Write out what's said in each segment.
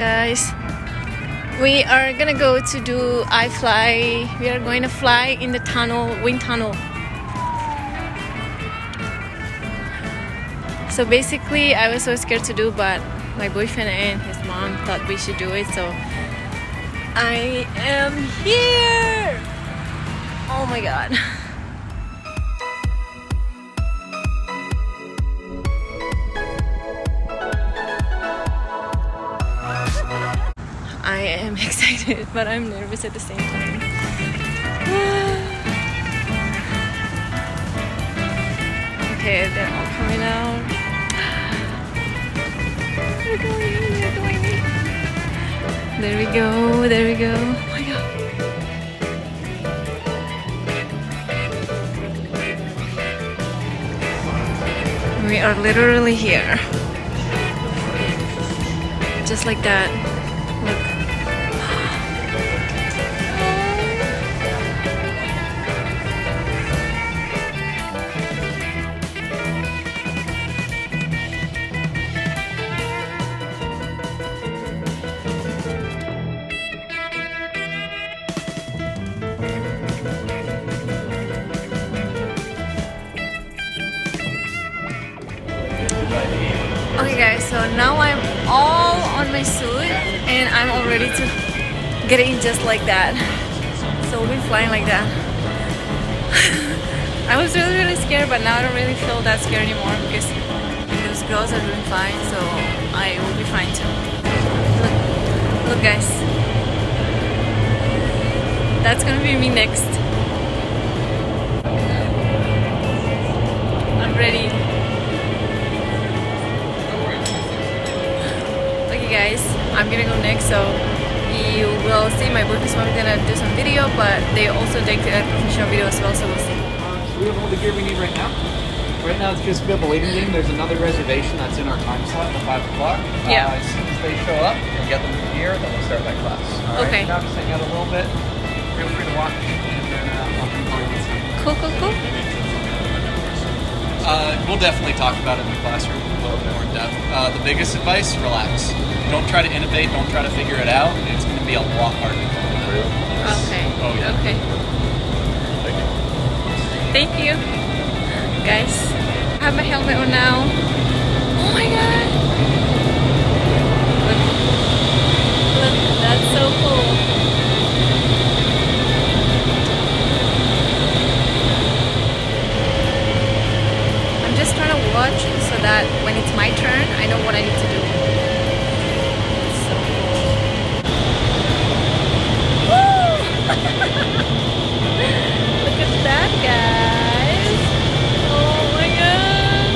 guys. We are gonna go to do iFly. We are going to fly in the tunnel, wind tunnel. So basically, I was so scared to do, but my boyfriend and his mom thought we should do it. So I am here. Oh my god. I am excited, but I'm nervous at the same time. Okay, they're all coming out. They're going in, they're going in. There we go, there we go. Oh my god. We are literally here. Just like that. Look. Okay guys, so now I'm all on my suit and I'm all ready to get in just like that. So we'll be flying like that. I was really scared, but now I don't really feel that scared anymore because those girls are doing fine, so I will be fine too. Look guys. That's gonna be me next. I'm ready. Guys, I'm gonna go next, so you will see my boyfriend's mom is gonna do some video, but they also take a professional video as well, so we'll see. So we have all the gear we need right now. Right now it's just a bit of a waiting game. There's another reservation that's in our time slot at 5 o'clock. Yeah. As soon as they show up, we'll get them here, then we'll start that class. All right, okay. Now just hang out a little bit. Feel free to watch, and then I'll keep going with you. Cool. We'll definitely talk about it in the classroom a little bit more in depth. The biggest advice, relax. Don't try to innovate, don't try to figure it out. It's going to be a lot harder. Okay. Oh, yeah. Okay. Thank you. Guys, I have my helmet on now. Oh my god. Look, that's so cool. I'm just trying to watch so that when it's my turn, I know what I need to do. It's so cool. Woo! Look at that, guys. Oh my god.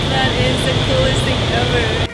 That is the coolest thing ever.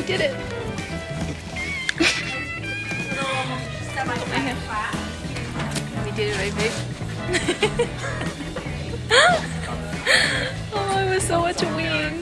did it. We did it, right, babe? Oh, it was so much a win.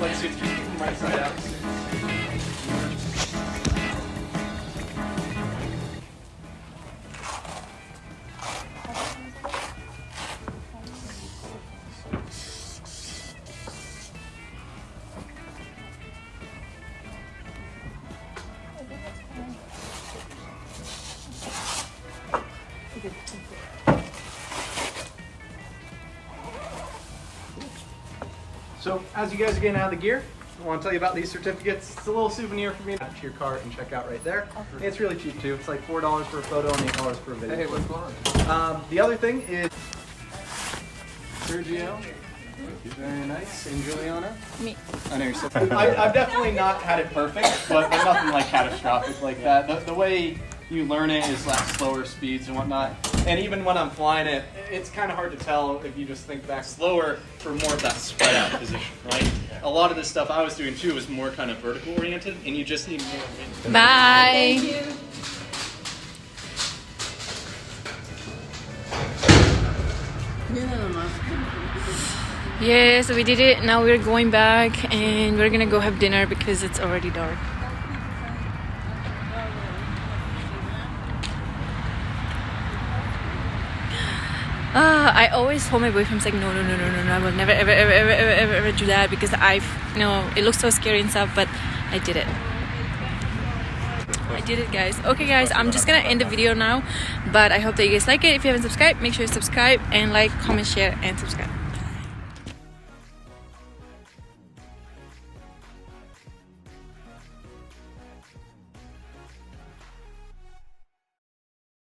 So, as you guys are getting out of the gear, I want to tell you about these certificates. It's a little souvenir for me. Add to your cart and check out right there. And it's really cheap too. It's like $4 for a photo and $8 for a video. Hey, what's going on? The other thing is Sergio. Very nice. And Juliana. Me. I know you're so. I've definitely not had it perfect, but nothing like catastrophic like that. The way you learn it is like slower speeds and whatnot. And even when I'm flying it, it's kind of hard to tell if you just think back slower for more of that spread out position, right? A lot of this stuff I was doing too was more kind of vertical oriented, and you just need more wind. Bye. Thank you. Yeah, so we did it. Now we're going back and we're gonna go have dinner because it's already dark. I always told my boyfriend, like, no, I will never, ever do that because it looks so scary and stuff, but I did it. I did it, guys. Okay, guys, I'm just gonna end the video now, but I hope that you guys like it. If you haven't subscribed, make sure you subscribe and like, comment, share, and subscribe.